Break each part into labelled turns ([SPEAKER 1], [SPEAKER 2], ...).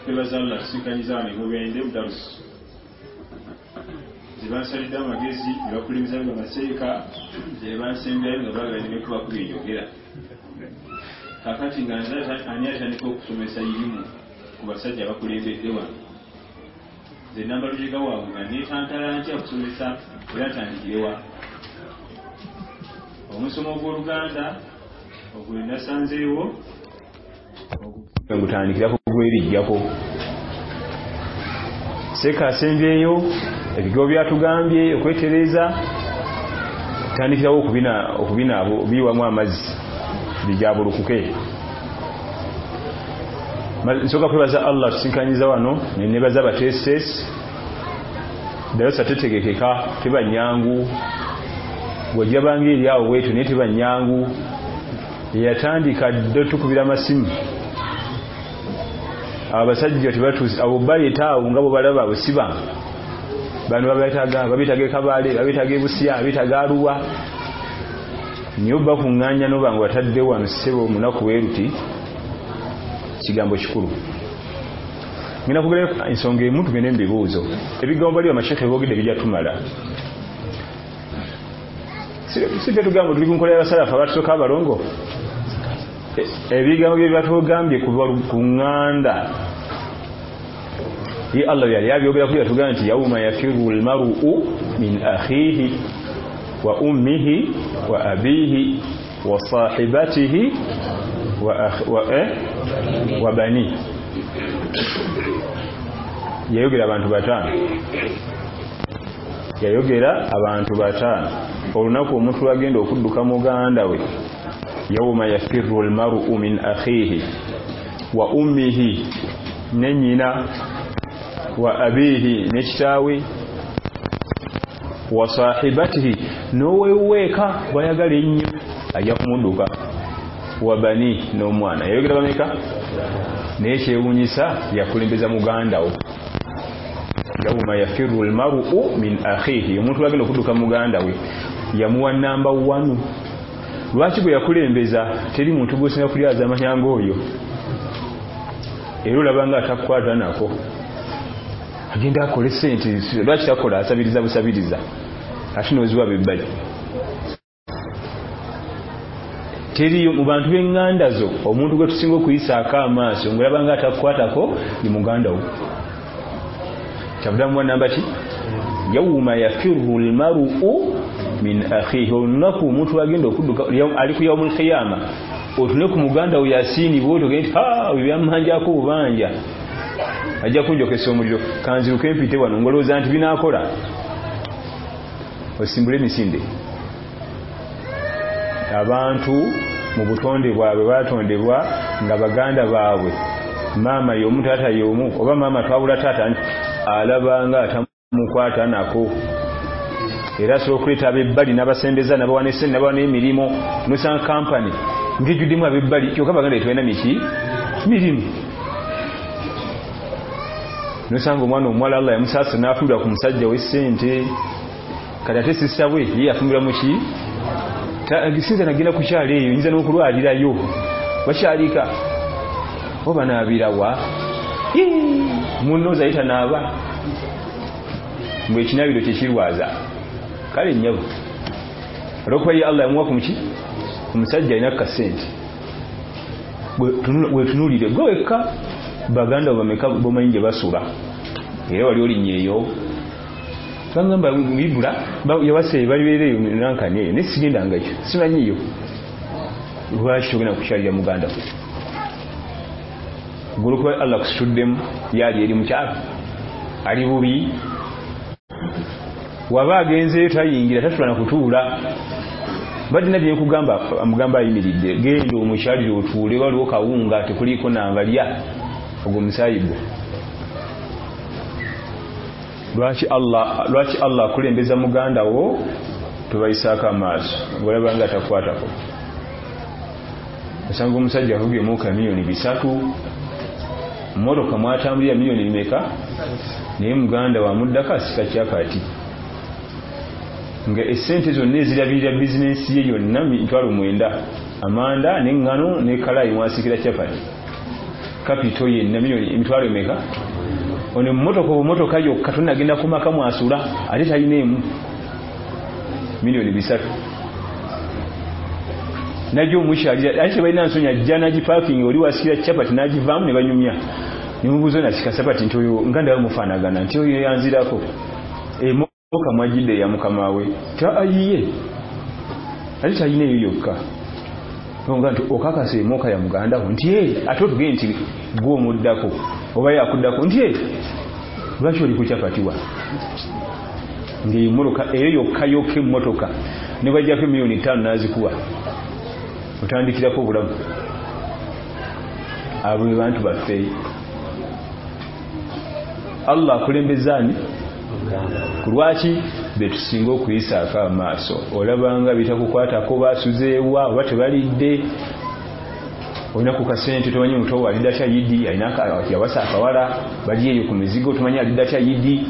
[SPEAKER 1] tebazalla tusikanyiza ne mubende mudarusi zebansalidde amagezi ne bakulembeza nga baseeka zebansembyayo nga bagala ne kubakula enjogera kakati nga ani atandika okusomesa irimu ku basajja bakulembedde wano ze namba lujega waabwe nga netantala ntya okusomesa era atandikirewa omusomo gw'oluganda ogwe nasanzeewo gutandikira ku gwerijjako seeka asembyeyo ebigo byatugambye okwetereza tandikirawo okubina abo biwamu amazzi bijabulukuke nsooka kwebaza Allah tusinkanyiza wano nenebaza bateesiteesi dayosa tetegekeka teba nyangu bw'ojabanga eri awo bwetu naye teba nyangu yatandika ddo tukubira amasimu abasajja tebatuusi abo baleeta awo nga bo balaba abo siba bano babitaga ekabaale babitaga ebusya babitaga aluwa niyo bakuŋŋaanya noba nga watadde wano ssebo omunaku weeruti kigambo kikulu ngenda kugera ensonga emu tugende mu bibuuzo ebigambo bali bamashekhe boogedde bijja tumala si ffe tugamba tuli ku nkola y'abasalafu abatusooka abalongo ebigambo bye batugambye ku ŋŋanda ye Allah yali yabyogera kuli yatugamba nti yawma yafiru almar'u min akhihi wa ummihi wa abihi wa sahibatihi wa bani yayogera abantu bataano olunaku omuntu lwagenda okudduka muganda we yawma yafiru almar'u min akhihi wa ummihi ne nnyina wa abihi ne kitaawe wa sahibatihi n'oweweeka bayagala ennyo ajja kumudduka wa bani n'omwana yayogera bameka naye kyewuunyisa yakulembeza muganda wo yawma yafiru almar'u min akhihi omuntu lwagenda okudduka muganda we yamuwa namba 1 lwaki bwe yakulembeza teri muntu gwosinga kulyaza amanyanga oyo era olabanga atakukwata nako agenda akole sente lwaki takola asabiriza busabiriza ate noziwa bebbali teriyo mu bantu b'eŋŋanda zo omuntu gwe tusinga okuyisaako amaaso ngaolabanga atakukwatako ni muganda wo kyabudamuwa namba ki yawma yafiru almar'u min akhihi olunaku omuntu lwagenda okudduka ali ku yawmul qiyama otune ku muganda wo yasiini bwoti ogende nti byammanjako obubanja ajja kunjokesa omuliro kanziruke mpite wano ngolowooza nti binaakola osimbule emisinde abantu mu butonde bwabwe batondebwa nga baganda baabwe maama y'omu taata y'omu oba maama twabula taata alabanga atamukwata nako era asobola okuleeta abebbali n'abasembeza nabawa n'essente nabawa n'emirimu nosanga kampani ng'ejjuddemu abebbali kyokka baganda etulina mirimu nosanga omwana omuwala Allah yamusaasa n'afumbira ku musajja w'essente kati ate sisita bwe ye yafumbira mu ki gisinza nagenda ku kyalo eyo nyinza n'okulwalirayo bakyalika oba naabirawa munnooza ayita naaba mbwe ekinabiro kyekirwaza kale nnyabo olwokuba ye Allah yamuwa ku muki omusajja alina kasente bwetunuulire gwe wekka baganda bameka bomanyi gye basula era wali olinya eyo bangamba bibula yawase balibeereyo nankani eyo naye sigenda ekyo simanyiyo lwaki togenda kukyalira muganda we gulukuba Allah kusituddemu yali eri mukyalo ali bubi waba agenzeyo tayingira tatula na kutuula badde nabye nkugamba amugamba ayimiridde genda omukyalire otuule waliwo kawunga tekuliiko namba lya ogwo musaayibo lwaki Allah akulembeza muganda wo tubayisaako amaaso olabanga atakwatako osanga omusajja avuga emmotoka miliyoni 3 mmotoka mwatambulira miliyoni meka naye muganda wamuddako asika kyakati nga essente zonna ezirabirira bizinensi ye yonna 9,000 amanda n'eŋŋano ne kalayi mwasikira kyapati kapito yenna milioni emitwalo emeka ono mmotoka yokka tonagenda kumaka mwasula ate talina milioni 3 najjo omukyalira ate balina nsonyi ajja nagiparking oli wasikira chapati nagivaamu ne banyumya nimubuuza nakika sapati nti oyo nga ndaba mufaanagana nti oyo yanzirako emoka mwagidde ya mukama we taayiye ate talina eyo yokka nga nti okakasa emoka ya mugandawo nti ate otugende nti gwe omuddako oba yakuddako nti lwaki oli ku chapatiwa ng'emmotoka eyo yokka yokka emmotoka ne bajjako milioni 5 nazikuwa otandikirako obulamu abo be bantu baffe Allah akulembezani kulwaki betusinga okuyisaako amaaso olabanga bitakukwatako basuzeewa oba tebalidde olina ku kasente tomanyi muto alidda kya yidi alina yawasa akawala bali eyo ku mizigo tomanyi alidda kya yidi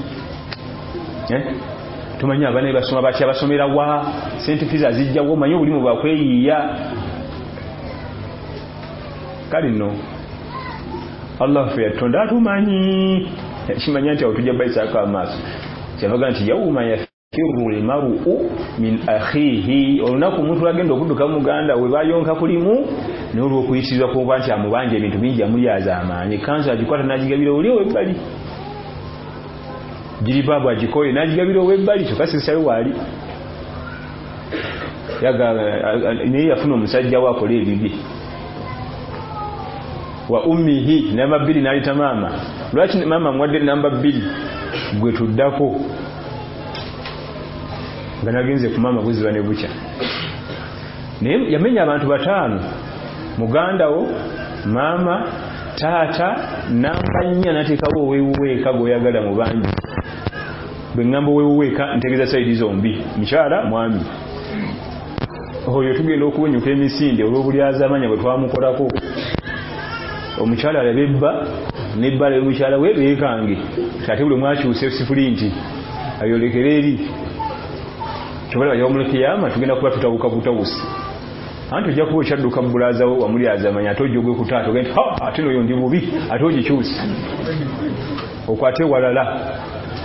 [SPEAKER 1] tomanyi abaana basoma batya basomera wa sente fiza zijjawo manyi obulimu bwakweyiiya kale nno Allah fe yatonda atumanyi kimanya nti otujja bayisaako amaaso kyavaga nti yawma yafiru almar'u min akhihi olunaku omuntu agenda okudduka muganda we bayonka kulimu n'olwokuyitirirwa kuba nti amubanja ebintu bingi amulyaza amaanyi kanso agikwata n'agigabira oli owebbali giri baabu agikoye n'agigabira owebbali kyokka sisayo waali naye yafuna omusajja we akola ebibi wa ummihi namba 2 n'alita maama lwaki maama mwadde namba 2 gwe tuddako nga nagenze ku maama buziba ne bukya naye yamenya abantu 5 mugandawo maama taata namba 4 nateekawo owewuweeka gweoyagala mu bangi bwe ŋŋamba owewuweeka ntegeeza sayidi zombi mukyala mwami oyo tugenda okuwenyuka emisinde olw'obulyazaamanya bwe twamukolako omukyala alabebba nebbala y'omukyala we beekange ate buli mwakyuse sifulinti ayolekere eri kyobalaba yawomulekeyama tugenda kuba tutabuka butawusi anti ojja kuba okyadduka mubulazawo wamulyazamanya ate ojja ogwe ku taata ogenda ate noyo ndi bubi ate ogikyusa okwate walala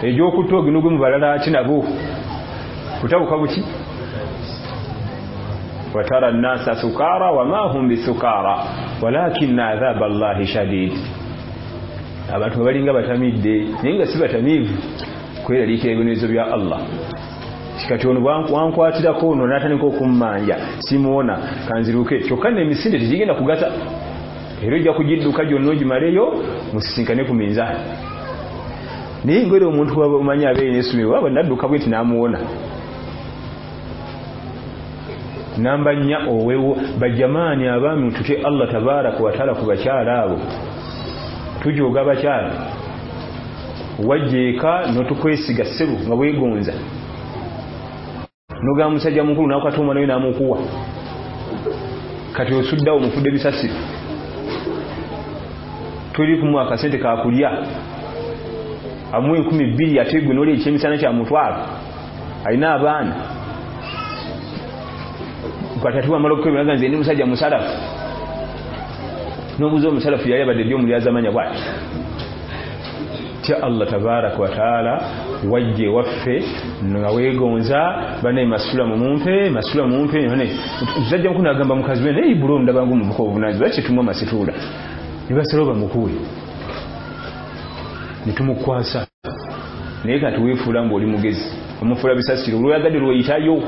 [SPEAKER 1] egy'okutta ogenda ogwe mu balala ati nabo kutabuka buki watara nnasa sukara wama hum bisukara walakinna adhaba Allahi shadid abantu balinga batamidde naye nga si batamiivu kweraliikira ebibonerezo bya Allah kati ono wankwatirako ono n'atandika okummanja simuwona kanziruke kyokka n'emisinde tegigenda kugata era ojja kugidduka gyonna ogimaleyo musisinkane ku minzaani naye ngeri omuntu wamanyi abeere n'essomero waba nadduka bwe nti n'amuwona namba 4 owewo bajamaani abaami tutye Allah tabaaraka wa taala ku bakyala abo tujooga abakyala wajjeeka n'otukwesiga sseru nga bwegonza noga musajja mukulu nakwatuma nayo namukuwa kati osuddawo mufudde bisasiro tuli kumuwa akasente kakulya amuwe 12 ate gwe noli ekyemisana kya mutwalo alina abaana kati wamala okukweberaga nze ndi musajja musalafu n'obuuza omusalafu yali abadde ddi omulyazamanya bwati tya Allah tabaaraka wa taala wajje waffe nga weegonza banaye masula mumpe musajja mukulu agamba mukazi we naye ibula omundaba ng'omuvuka obuvunaanyizibwa lwaki tumwa amasituula ne basalawo bamukuwe ne tumukwasa naye kati weefuula ng'oli mugezi omufuula bisasiro olwoyagadde lweyitayo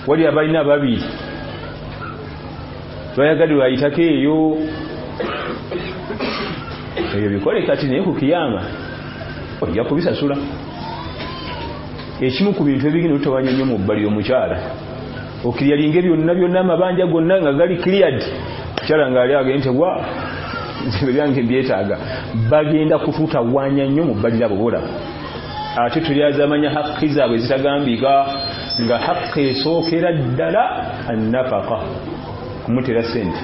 [SPEAKER 1] wali abalina 2 lwayagadde lwayitako eyo ebyo bikole kati naye ku kiyama ojja kubisasula ekimu ku bintu ebigenda otawanya nnyo mu bbali omukyala okiryalinga byonna amabanja gonna nga gali cleared mukyala ngaali agende nti wa ebyange byetaaga bagenda kututawanya nnyo mu bbali labo bolaba ate tulyazamanya haqqi zaabwe zitagambika nga haqqi esookera ddala annafaka kumutera sente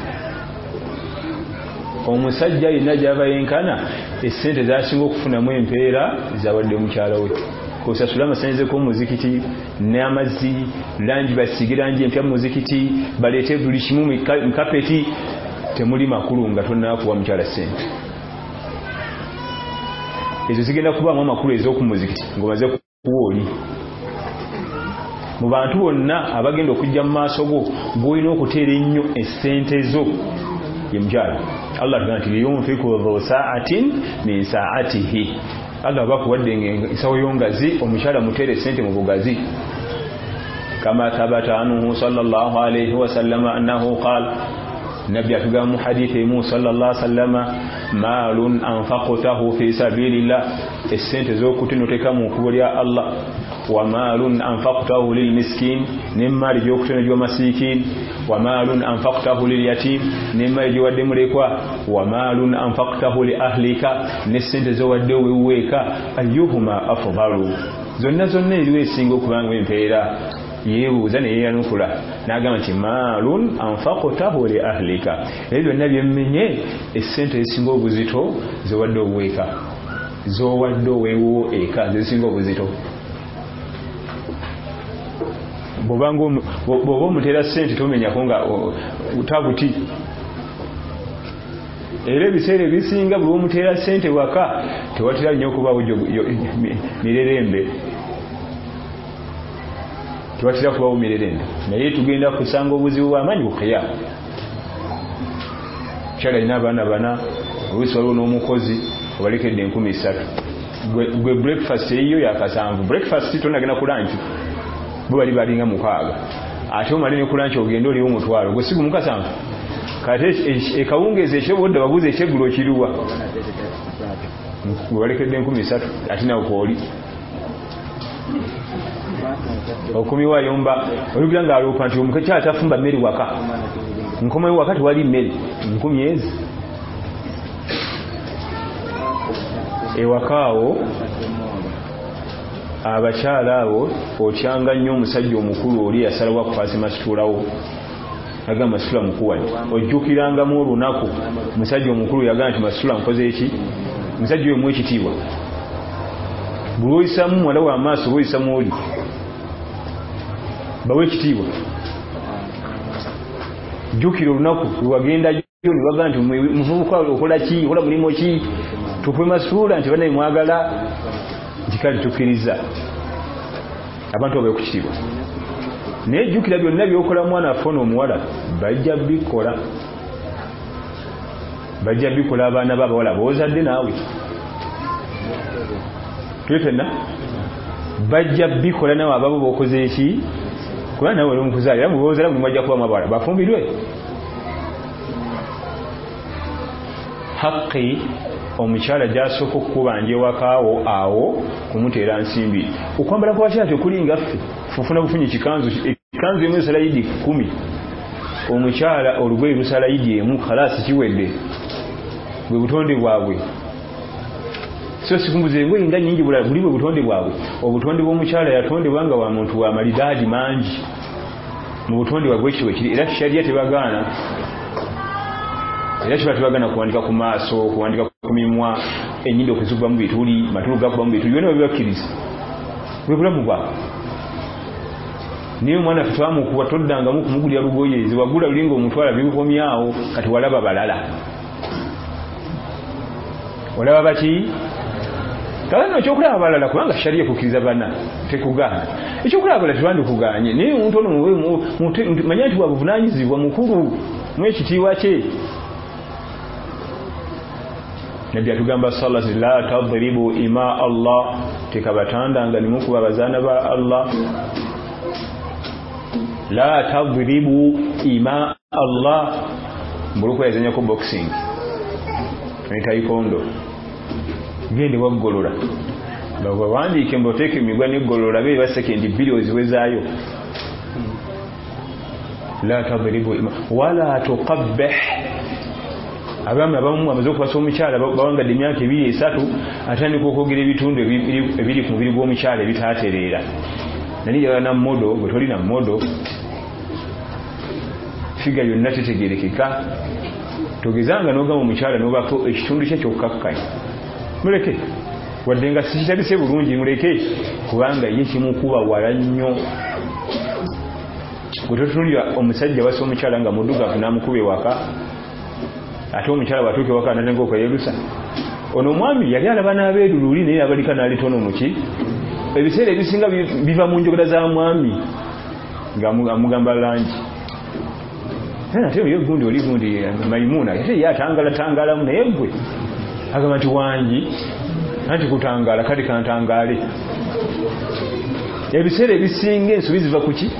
[SPEAKER 1] omusajja yenna gy'aba yenkana essente zasinga okufunamu empeera zawadde mukyala we kosasula amasanyize k'omuzikiti n'amazzi langi basiige langi empya mu muzikiti baleete buli kimu mu kapeti temuli makulu nga tonnakuwa mukyala ssente. Ezo zigenda kubaamu amakulu ez'okumuzikiti ng'omaze kuwa oli. Mu bantu bonna abagenda okujja mu maaso go gw'olina okuteera ennyo essente zo ye mukyala. Allah tugamba nti liyunfiku dhu sa'atin min sa'atihi. Allah bakuwadde ensawo y'ongazi, omukyala muteere essente mu bugazi. Kama thabata anhu sallallahu alayhi wa sallam annahu qala, nabbi atugamba mu hadithi emu sallallahu alayhi wa sallama, maalun anfaqtahu fi sabilillah, essente z'okutinoteka mu kkubo lya Allah. Wa maalun anfaqtahu lil miskin, n'emmaali gy'okutona gy'omasiikin. Wa maalun anfaqtahu lil yatim, n'emmaali gy'owadde mulekwa. Wa maalun anfaqtahu li ahlika, n'essente z'owadde ow'ewuweeka. Ayyuhuma afdalu, zonna eriwo esinga okubanga empeera. Yeebuuza ne yeeyanukula n'agamba nti maalun anfaqtahu li ahlika, ebyo byonna byemmenye essente ezisinga obuzito z'owadde ow'ewuweeka, z'owadde ow'ewo eka zezisinga obuzito. Bw'oba omuteera ssente tomenyako nga tabuti. Era ebiseera ebisinga bwe omuteera ssente waka tewatera nnyo okubaawo mirerembe, tewatera kubaawo mirerembe, naye tugenda kusanga obuzibu bw'amaanyi bukeya. Mukyala alina abaana bana, oluusi waliwo n'omukozi obalekedde 30,000. Gwe breakfast eyiyo yakasanvu. Breakfast tonagenda ku lunch bo bali balinga 6, ate omale ne ku lunch ogenda oliwo 1,000, gwe sigu 7. Kate ekawungeezi ekyo bodda babuze ekyeggulo kiruwa, gwe balekedde 30,000 ate nawe kwoli okumiwa yomba olubira ng'aloopa nti omukyala tafumba mmere waka, nkomayo waka tewali mmere 10,000. Ewakaawo abakyala abo otyanga nnyo omusajja omukulu oli yasalawo akufaasi masitulawo, agamba masitula mukuwani. Ojjukirangamu olunaku omusajja omukulu yagamba nti masitula nkoze eki, omusajja oyo mu ekitiibwa. Buli oyisamu muwala wa maaso oyisamu oli bawe ekitiibwa. Jjukira olunaku lwewagendayo ne bagamba nti muvubuka okola ki, okola mulimu ki, tukuwe masitula nti banaye mwagala, nti kale tukkiriza abantu abawe ku kitiibwa. Naye jjukira byonna byokola mwana afona omuwala bajja bikola, bajja bikola abaana b'abawala boozadde naawe tuyetena, bajja bikola naawe ababo bokoze eki, kuba naawe oli omukuzaalira muboozala mwe mwajja kuba mabawala bafumbirwe. Haqqi omukyala gy'asooka okukubanja ewakaawo awo kumuteera nsimbi. Okwambala kw'abakyala tekuli ngaffe, fufuna bufunyi ekanzu emu esala yidi 10, omukyala olugoye lusala yidi emu, khalaasi kiwedde, bwe butonde bwabwe. So sikumbuze engoye nga nnyingi buli bwe butonde bwabwe. Obutonde bw'omukyala yatondebwa nga wa muntu wa malidaadi mangi mu butonde bwabwe ekyo kiri, era sharia tebagaana. Era kiba tebagana kuwandika ku maaso, kuwandika ku mimwa, ennyindo okuzibwa mu bituli, matulu gakuba mu bituli, byonna babibakkiriza, bwe bulamu bwabwe. Naye omwana ffe twamukuba toddangamu kumugulya lugoye, ziwagula lulinga omutwala bibukomyawo, kati walaba balala. Olaba baki? Kale ekyokulaba balala kubanga sharia kukkiriza bana tekugaana. Ekyokulaba balala tebandikuganye, naye omuntu ono manya nti wabuvunaanyizibwa mukulu mu ekitiibwa kye. Nabbi atugamba sallallahu alaihi wasallam, la tadribu ima Allah, tekabatandanga nimukuba bazaana ba Allah. La tadribu ima Allah, mbuluko yazanyako boxing ne taekwondo, gende waggolola bawandiike mboteeke emigwa neggolola be ba sekendi bbiri oziwezaayo. La tadribu ima wala tuqabbih, abaami abamu amaze okubasa omukyala bawangadde emyaka 2-3 atandika okwogera ebitundu ebiri ku mubiri gw'omukyala ebitaatereera. Nani yaba na modo, bwe toli na modo figa yonna tetegerekeka, togezanga n'ogamba omukyala n'obako ekitundu kye kyokkakkanya. Muleke wadde nga sikitabise bulungi, muleke kubanga ye kimukuba wala nnyo. Bwe totunulira omusajja wasa omukyala nga muddugavu n'amukuba ewaka, ate omukyala bwatuuka ewaka natenga okweyerusa. Ono omwami yali alaba n'abeerululi naye abalika n'alitono muki ebiseera ebisinga biva mu njogera za mwami ng'amugamba langi. Ate oyo gundi oli gundi Maimuna ate ye atangala naye gwe agamba nti wangi anti kutangala kati kantangaale. Ebiseera ebisinga ensobi ziva kuki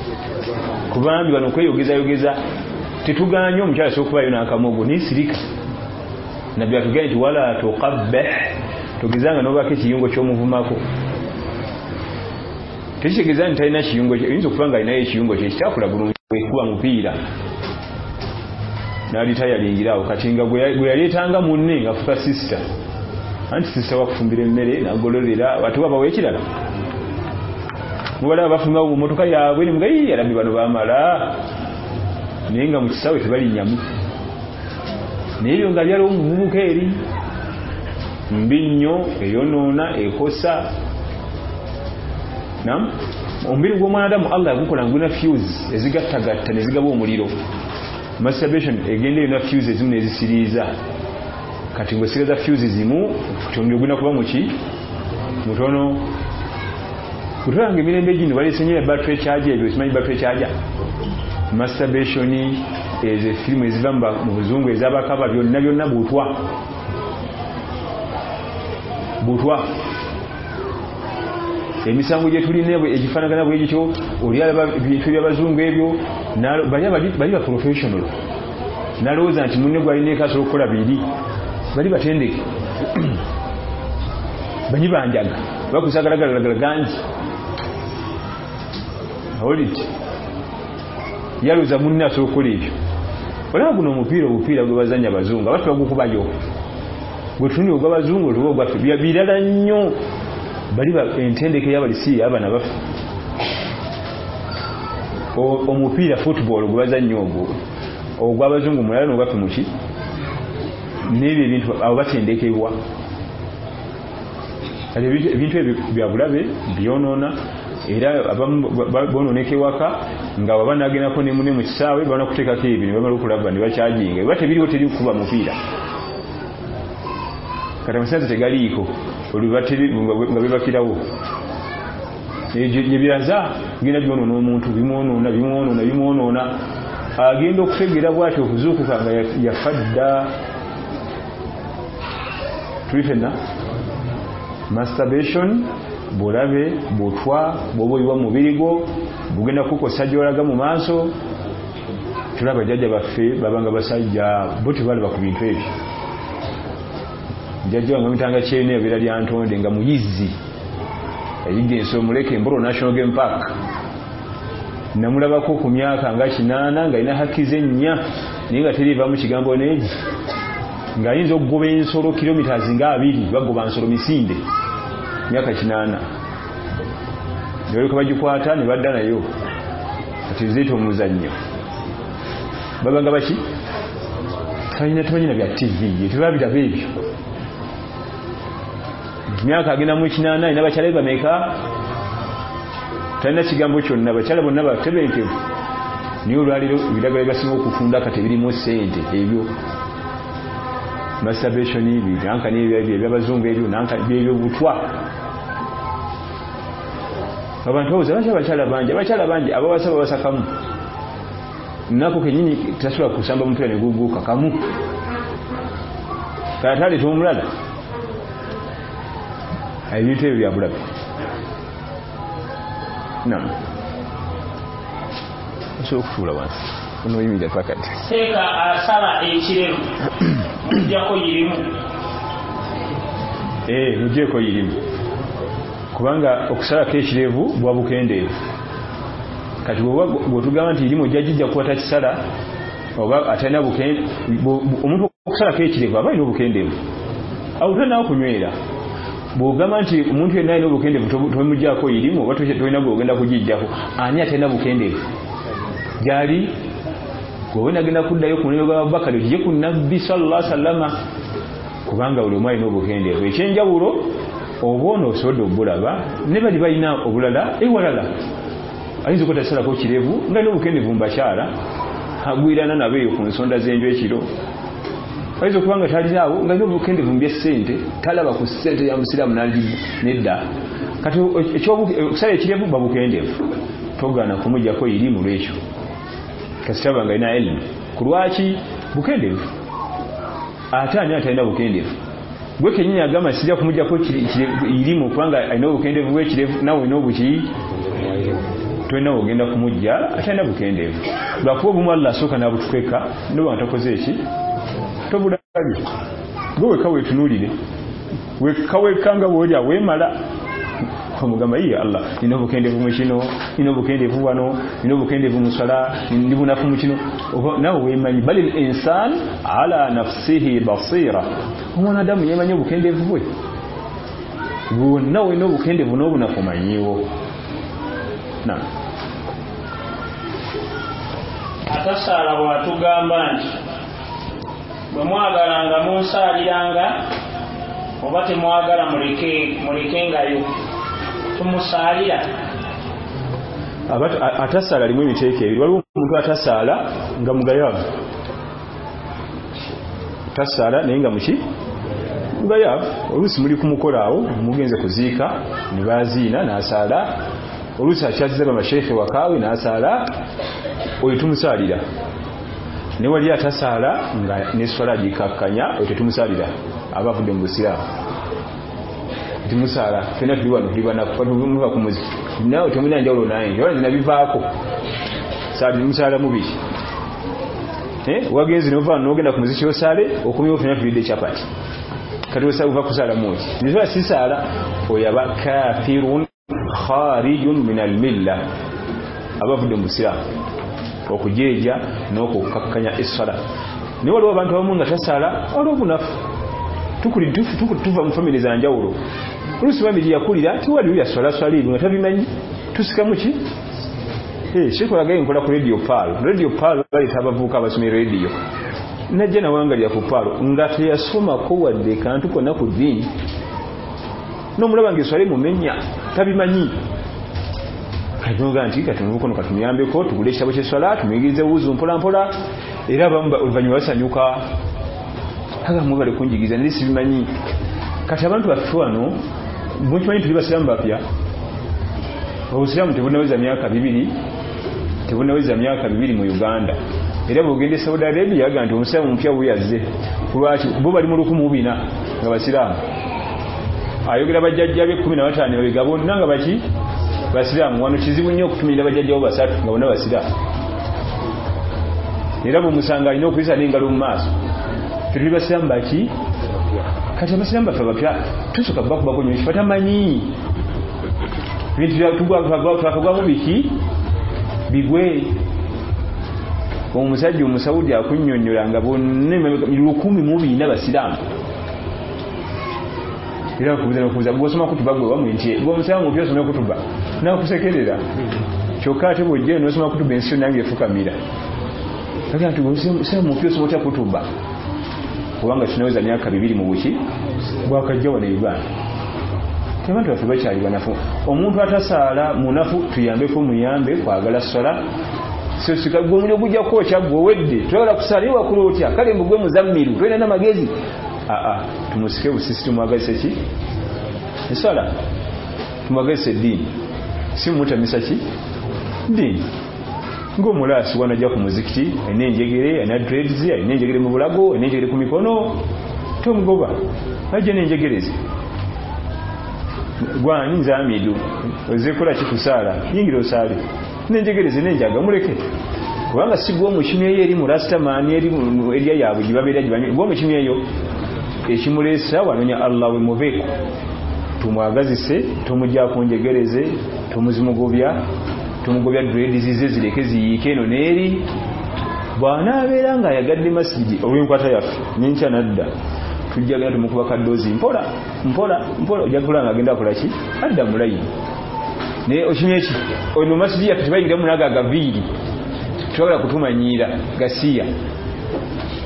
[SPEAKER 1] kubambi bano kweyogeza tetuganye omukyala sokubayo n'akamogo nisirika nabbi atuganye nti wala tuqabbih tugezanga n'obako ekiyungo ky'omuvumako. Tekitegeeza nti talina kiyungo oyinza okuba nga alinayo ekiyungo kye kitakula bulungi wekuba mupiira n'alitayalingira awo kati nga gwe yaleetanga munne ng'afuka sisita anti sisita wakufumbira emmere n'agololera batu babawo ekirala mubalaba bafumba mu mmotoka yaabwe ne mugayi yalabbi bano baamala naye nga mu kisaawe tebalinnyamu naye ebyo nga byaliwo muvubuka eri mbi nnyo eyonoona ekosa. Omubiri gw'omwanadamu Allah yagukola ngulina fuse ezigattagatta ne zigaba omuliro. Masturbation egenda erina fuse ezimu nezisiriiza kati ng'osigaza fuse zimu omuliro gulina kuba muki mutono. Kutolanga emirembe gino baleesenyo battery charger ebyo simanyi battery charger. Masturbation ezo firimu eziva mu buzungu ez'abakaba byonna butwa. Emisango gye tulina egifaanagana bwe gityo oli alaba bintu by'abazungu ebyo bali ba professional nalowooza nti munne gwalina ekasobola okukola biri bali batendeke banyi banjaga bakusagalagala gangi awoliti yalowooza munne asobola okukola ebyo. Olaba guno obupiira gwe bazanya abazungu abatu bagukubayo gwe tunuli ogw'abazungu otuba ogwaffe birala nnyo bali entendeke y'abalisi abana bafe. Omupiira football gwe bazanya ogw'abazungu mulala n'ogwaffe muki n'ebyo ebintu abo batendekebwa. Ebintu ebyo byabulabe byonoona era abamu bonooneka ewaka nga baba nagendako ne munne mu kisaawe bana kuteekako ebyo ne bamala okulaba ne bakyajinga eba tebiriwo teri kukuba mupiira kati amasanzi tegaliiko nga bebakirawo nebiraza genda byonoona omuntu bimwonoona agenda okutegeera bw'atyo okuzuukuka nga yafa dda. Tuli fenna masturbation bulabe butwa bwoboyibwa mubiri gwo bugenda kukosa gyolaga mu maaso. Tulaba jjajja baffe babanga basajja bo tebalaba ku bintu ebyo. Jjajja wange mitanga kyene ebeera lya ntonde nga muyizi yayiga ensolo muleke Embolo National Game Park namulabako ku myaka nga 8 nga alina haki ze nnya naye nga teriva mu kigambo neegi ng'ayinza okugoba ensolo kilometers nga 2 bagoba nsolo misinde myaka 8 ndio bagikwata ne badda nayo kati zito omuzannyo babanga baki tubanyina bya TV tubabiraba ebyo myaka agenda mu 8 ina bakyala bameka talina kigambo kyonna bakyala bonna batebenkevu niyo olwaliro ebiragala byasinga okufunda kati birimu ssente ebyo masturbation nanka n'ebyabazungu ebyo nanka byebyo butwa. Abantu bawuza abakyala bangi abawasa babasakamu nako kenyini tasobola kusamba omupiira ne guguuka kamu katale tomulala ebintu ebyo byabulabe. Osobola okutuula wansi onoyimira pakati
[SPEAKER 2] teeka asala ekirero mujjako yirimu
[SPEAKER 1] mujjeeko yirimu kubanga okusalako ekirevu bwa bukendeevu. Kati bwotugamba nti irimu ojja kukwata kisala oba atalina omuntu okusalako ekirevu aba alina obukendeevu awutalinawo kunywera. Bw'ogamba nti omuntu yenna alina obukendeevu tomujjaako irimu oba tolina gwogenda kugijjako ani atalina bukendeevu gyali gwe agenda kuddayo ku nabbi Abubakar ojje ku nabbi sallallahu alaihi wasallam kubanga buli omu alina obukendeevu. Ekyenjawulo oba ono osobodde obulaba ne bali balina obulala ewalala ayinza okutasalako kirevu nga alina obukendeevu mu bakyala agwirana nabo eyo ku nsonda z'enju ekiro ayinza okubanga taliraawo nga alina obukendeevu mu by'essente talaba ku ssente ya musiraamu nedda kati okusala ekirevu babukendeevu togaana kumujjako irimu lwekyo kasitaba nga alina elimu ku lwaki bukendeevu ate ani atalina bukendeevu gwe kenyini agamba sijja kumujjako irimu kubanga alina obukendeevu bw'ekirevu nawe olina obuki tolina ogenda kumujja atalina bukendeevu lwakuba obumu Allah asooka n'abutukweka noba ntakoze eki tobulabye gwe weka weetunuulire wekawekanga bwolya weemala omugamba iye Allah nina obukendeevu mu kino nina obukendeevu wano nina obukendeevu mu sala ndi bunafu mu kino nawe weemanyi bali l'insan ala nafsihi basira omwanadamu yemanyi obukendeevu bwe bwonna weena obukendeevu n'obunafu manyiwo na
[SPEAKER 2] atasaala bw'atugamba nti bwe mwagalanga munsaaliranga oba temwagala mulekengayo tumusaalira
[SPEAKER 1] atasaala alimu emiteeko ebiri waliwo omuntu atasaala nga mugayavu tasaala naye nga muki mugayavu oluusi muli kumukolaawo mugenze kuziika ne baziina n'asaala oluusi akyaziza bamasheekhe wakaawe n'asaala oyo tumusaalira ne wali atasaala nga neswala gikakkanya oyo tetumusaalira aba avudde mu busiraamu timusaala fena tuli wano tuli banaku muva ku muziki nawe temulina njawulo naye njawulo zina bivaako saali musaala mubiri wagenzi nova n'ogenda ku muziki osaale okomyewo fena tulidde chapati kati uva kusaala muki nizola sisaala oyaba kafirun kharijun min almilla abavudde mu busiraamu okujeeja n'okukakkanya essala naye waliwo abantu abamu nga tasaala olw'obunafu tuva mu famire za njawulo oluusi famire yakulira tiwaliwo yaswalaswala ebyo nga tabimanyi tusikamu ki shekolagaye nkola ku radio paal baleeta abavubuka abasomera radio najja nawangalira ku paalo nga teyasomako wadde kantu konna ku ddiini n'omulaba ngaeswale mumenya tabimanyi kajonga nti katunubukono katumuyambeko tugule ekitabo kyeswala tumuyigirize wuzu mpolampola era oluvannyuma basanyuka agamu bali kunjigiriza naye sibimanyi kati abantu baffe wano mukimanyi tuli basiraamu bapya obusiraamu tebunaweza myaka 2 tebunaweza myaka 2 mu Uganda era bwogende Saudi Arabia yaga nti omusiraamu mpya buyazze kulwaki bo bali mu 1400 nga basiraamu ayogera bajjajja be 15 bega bonna nga baki basiraamu wano kizibu nnyo okutumira bajjajjawo basatu nga bonna basiraamu era bwemusanga alina okuyisa n'engalo mu maaso tuli basiraamu baki kati abasiraamu baffe bapya tusooka bakubako nnyo kifatamanyi ebintu twakagwamu biki bigwe omusajja omusawudi akunnyonnyola nga bonna 1,400 basiraamu era kubuza gwosoma kutuba gwe wamwe nti gwomusiraamu mpya osoma kutuba nakusekerera kyokka ate bwojja nosoma kutuba ensi nange efukamira kaga nti omusiraamu mpya osoma otya kutuba kubanga tunaweza myaka 2 mu buki bwakajja wano Uganda abantu baffe bakyali banafu omuntu atasaala munafu tuyambeko muyambe kwagala swala sosika gwe mulyo gujja kwokya gwe wedde twagala kusaala iwa kulotya kale mbugwe muzammiru twena na magezi tumusike busisi tumwagazise ki eswala tumwagazise dini si mutamisa ki dini ng'omulaasi wanajja ku muzikiti alina enjegere alina dreads alina enjegere mu bulago alina enjegere ku mikono tomugoba ajja n'enjegerezi gwani nzamidu ozekola kikusaala yingira osaale n'enjegerezi n'enjaga muleke kubanga si gwe omukimu eyo eri mu rastamani erya yaabwe gibabeera gibanyi gwe omukimu eyo ekimuleesa wanonya Allah we muveeko tumwagazise tumujjaako njegereze tumuzimugobya dreads zize zireke ziyiike eno n'eri bw'anaabeera ng'ayagadde masjidi olw'enkwata yaffe nyenkya nadda tujja genda tumukuba kaddoozi mpola ojja kula ng'agenda akola ki adda mulayini naye okimye ki oyo mu masjidi yaffe tebayingira munaga agaviiri twagala kutumanyiira gasiya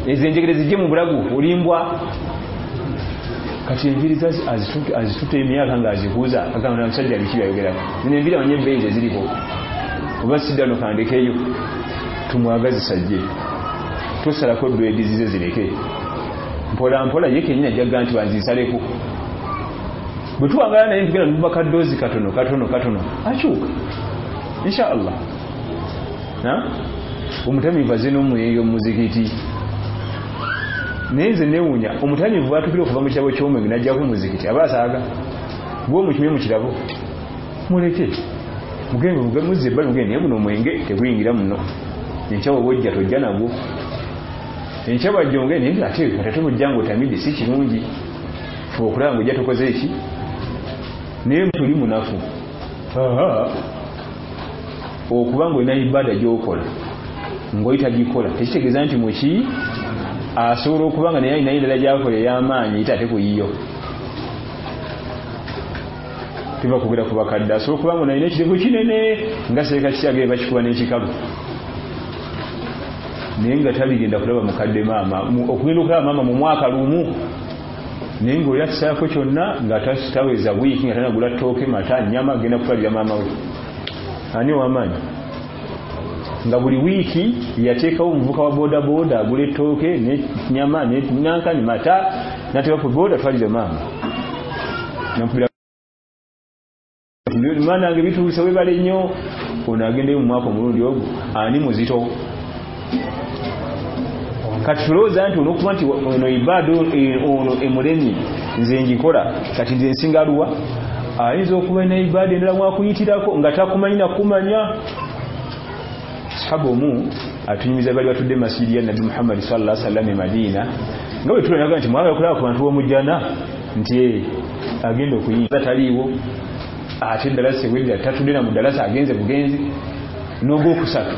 [SPEAKER 1] ezo enjegere zijje mu bulagu olimbwa kati enviri azituta emyaka ng'azikuuza agamba omusajja biki byayogerako zino enviri amanye ebbeeyi zeziriko oba siddano kandekeyo tumwagazisa jje tosalako dreads zize zireke mpola mpola ye kenyina ajjaga nti banzisaleko bwe tuwangala naye tugenda nuba kadoozi katono akyuka inshallah omutamiivu azze n'omweyo muzikiti naye nze newuunya omutamiivu bwatukire okuva mu kirabo ky'omwenge najjako muzikiti aba asaaga gwe omukimye mu kirabo muleke mugembe muzze ebbali mugende naye guno omwenge teguyingira muno enkyawo bwojja tojja nagwo enkyawo ajjonge naye ate bujja ng'otamidde si kirungi fe okulaba ng'ojja tokoze eki naye tuli munafu okuba ng'olina ibada gy'okola ng'oyitagikola tekitegeeza nti muki asobola okuba nga naye alina endala gy'akola ey'amaanyi ite ate kuyiyo tebakugera ku bakadde asobola okuba nga nalina ekirego kinene nga seeka kikyagere bakikuba n'ekikalu naye nga tabigenda kulaba mukadde maama okugenda okulaba maama mu mwaka lumu naye ng'oli akisaako kyonna nga taweza wiiki nga tanagula ttooke mata nyama agenda kutwalira maama we ani ow'amaanyi nga buli wiiki yateekawo omuvuka wa boda boda agula ettooke nenyama nenankani mata nateekaku boda twalire maama mwana wange bituuse webale nnyo ono agendeyo mu mwaka omulundi ogwo ani muzito kati tulowooza nti olwokuba nti ono ibaada ono emulemi nze ngikola kati nze nsinga luwa ayinza okuba ina ibaada endala mwakuyitirako nga takumanyi nakumanya sahaba omu atunyumiza bali batudde masiri ya Nabi Muhammad sallallahu alaihi wasallam e Madina nga bwe tulanaga nti mwagala kulaba ku bantu b'omujjana nti agenda okuyinza taliiwo ate eddalasa ewedde tatudde na mu ddalasa agenze bugenzi n'ogwokusatu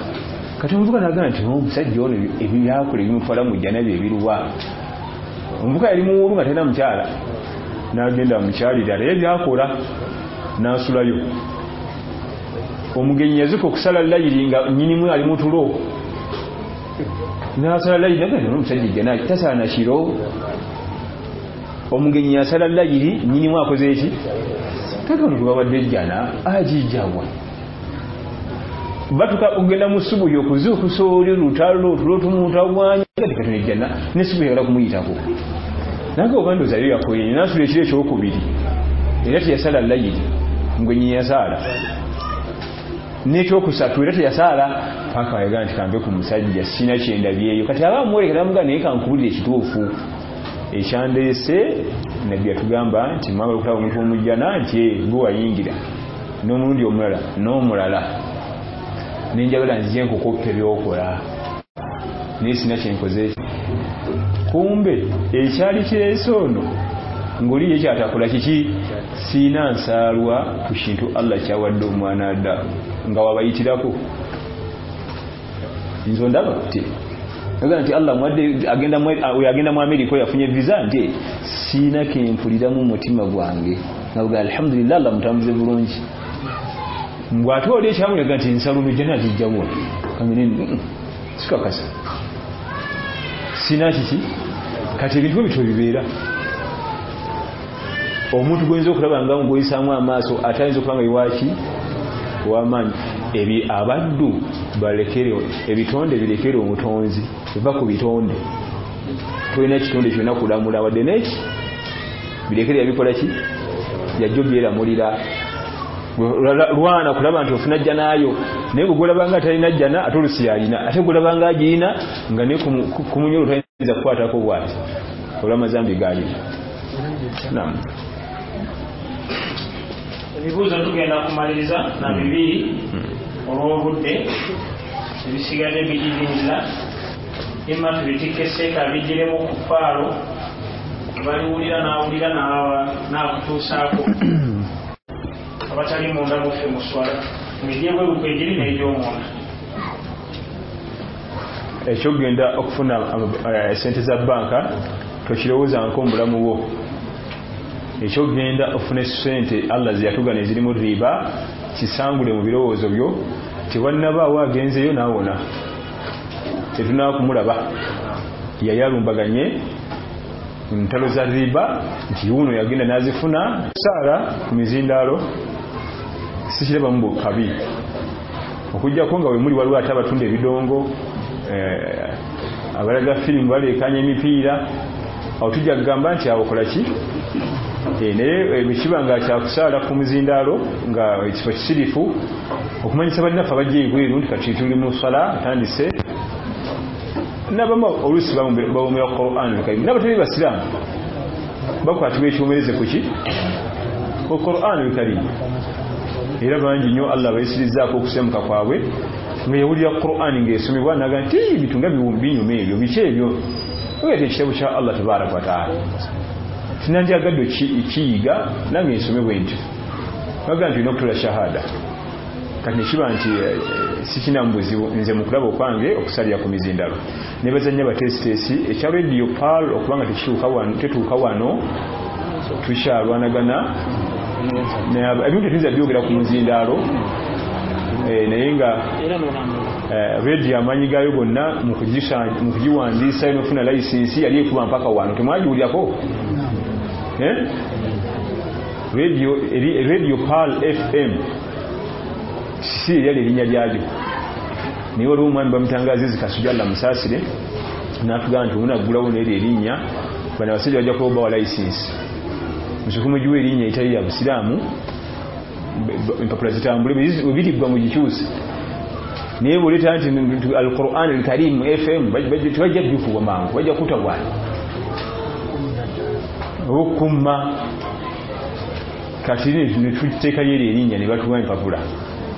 [SPEAKER 1] kati omuvuka naga nti omusajja ono ebyakola ebimutwala mu jjana bye ebiruwa omuvuka yali muwulu nga talina mukyala n'agenda mukyalira naye byakola n'asulayo omugenyi yazuka okusala layiri nga nnyinimu ali mu tulo n'asala layiri naga nti omusajja ejjana tasala na kiro omugenyi yasala layiri nnyinimu akoze eki tatono kubabadde ejjana agijjawa batuka ogenda mu subuhi okuzuukusa oli lutalo tulotumuntawanya kati katono ejjana ne subuhi yagala kumuyitako naga obandoza yo yakoyenye nasula ekiro ekyokubiri era teyasala layiri mugenyi yasala n'ekyokusatu era teyasaala paka wayagala nti kambe ku musajja sina kyendabyeyo kati aba amwolekera muga naye kankubulira ekituufu ekyandeese nabbi yatugamba nti mwagala okulaba omuntu omujjana nti gwe wayingira n'omulundi omulala n'omulala nenjagala nzije nkukoppe byokola naye sina kyenkoze kumbe ekyali kireese ono ng'oli ye kyatakola kiki siina nsaalwa ku kintu Allah kyawadde omwana adda nga wabayitirako nzo ndaba ti agenda nti Allah mwadde agenda mu Amerika yafunye visa nti siina kempulira mu mutima gwange nga alhamdulillah Allah mutambuze bulungi mbwate oli ekyamulega nti nsaluno jjana tijjawo kamene sikakasa siina kiki kati ebintu ebityo bibeera omuntu gwenza okulaba nga ngoyisaamu amaaso atayinza okuba nga iwaaki wamaanyi abaddu balekere ebitonde birekere omutonzi biva ku bitonde tulina ekitonde kyonna kulamula wadde neki birekere yabikola ki yajjo byeramulira lwana kulaba nti ofuna jjanaayo naye gwe golabanga atalina jjana ate olusi yalina ate golabanga agirina nga ne kumunyolo tayinza kukwatako bwati olwamazambi galina naam
[SPEAKER 2] ebibuuzo tugenda kumaliriza na bibiri olw'obudde ebisigadde bijijinza imma tubitikke seeka bijiremu ku faalo baliwulira n'awulira n'akutuusaako abatali munda muffe muswala midyebweruka egiri n'egy'omunda
[SPEAKER 1] ekyogenda okufuna sente za banka tokirowooza nk'omulamu bwo ekyogenda ofune sente Allah zeyatugana ezirimu riba kisangule mu birowoozo byo tewannabaawo agenzeyo naawona tetunaba kumulaba yayalumbaganye ntalo za riba nti wuno yagenda nazifuna saala ku mizindaalo sikirabamu kabi okujjako nga wemuli waliwo ate abatunda ebidongo abalaga firimu baleekanya emipiira awo tujja kugamba nti awokola ki naye bwekiba nga kyakusaala ku muzindaalo nga ekifo kisirifu okumanyisa bannaffe abajja ebweru nti kati tuli mu sala atandise nabamu oluusi bawumira Qur'an al-Karim n'abatali basiraamu bakwatibwa ekyomereze ku ki ku Qur'an al-Karim era bangi nnyo Allah bayisirizaako okusemuka kwabwe nga yawulira Qur'an ng'esomebwa naga nti bitunga binyuma ebyo biki ebyo ogete ekitabo kya Allah tabaraka wa taala sinandyagadde kiyiga nange nsomebwe nti naga nti olina okutola shahada kati nekiba nti sikinamu buzibu nze mu kulaba okwange okusalira ku mizindalo nebazanya batesitesi ekya radio pal okubanga tetuuka wano tukyalwanagana ebintu tetuyinza byogera ku muzindaalo naye nga radio amanyi gayo gonna mu kugiwandiisa nofuna layisinsi yali ekuba mpaka wano temwagiwulyako radio pal fm si yali erinnya lyajo naye waliwo omwami bamutangazizi Kasujalla Musaasire n'atugamba nti munaggulawo n'eryo erinnya bano abasajja bajja kuba bawa layisinsi musooke mugiwa erinnya etali ya busiraamu empapula zitambule bwebiribbwa mu gikyuse naye bwoleta nti al-Qur'an al-Karim FM tebajja bifubwa mangu bajja kutabwana okumma kati ne tuteekayo eryo erinnya ne batuwa empapula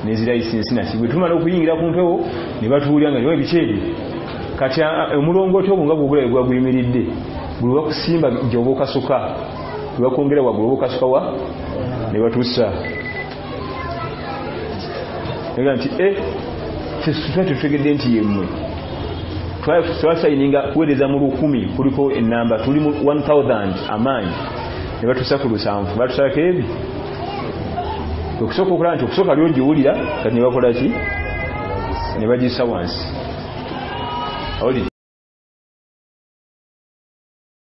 [SPEAKER 1] nezirayisinsi naki bwe tumala okuyingira ku mpewo ne batuwulira nga niwe biki ebyo kati omulongooti ogwo nga gwogula gwa guyimiridde buli bakusimba gyoba okasuka bwe bakwongera waggulu oba okasuka wa ne batussa ega nti tetutegedde nti yemmwe twasayininga kuweereza mu 1,000 kuliko enamba tuli mu 1000 amaanyi ne batussa ku 7 batusako ebi okusooka okulaba nti okusooka lyogiwulira kati ne bakola ki ne bagissa wansi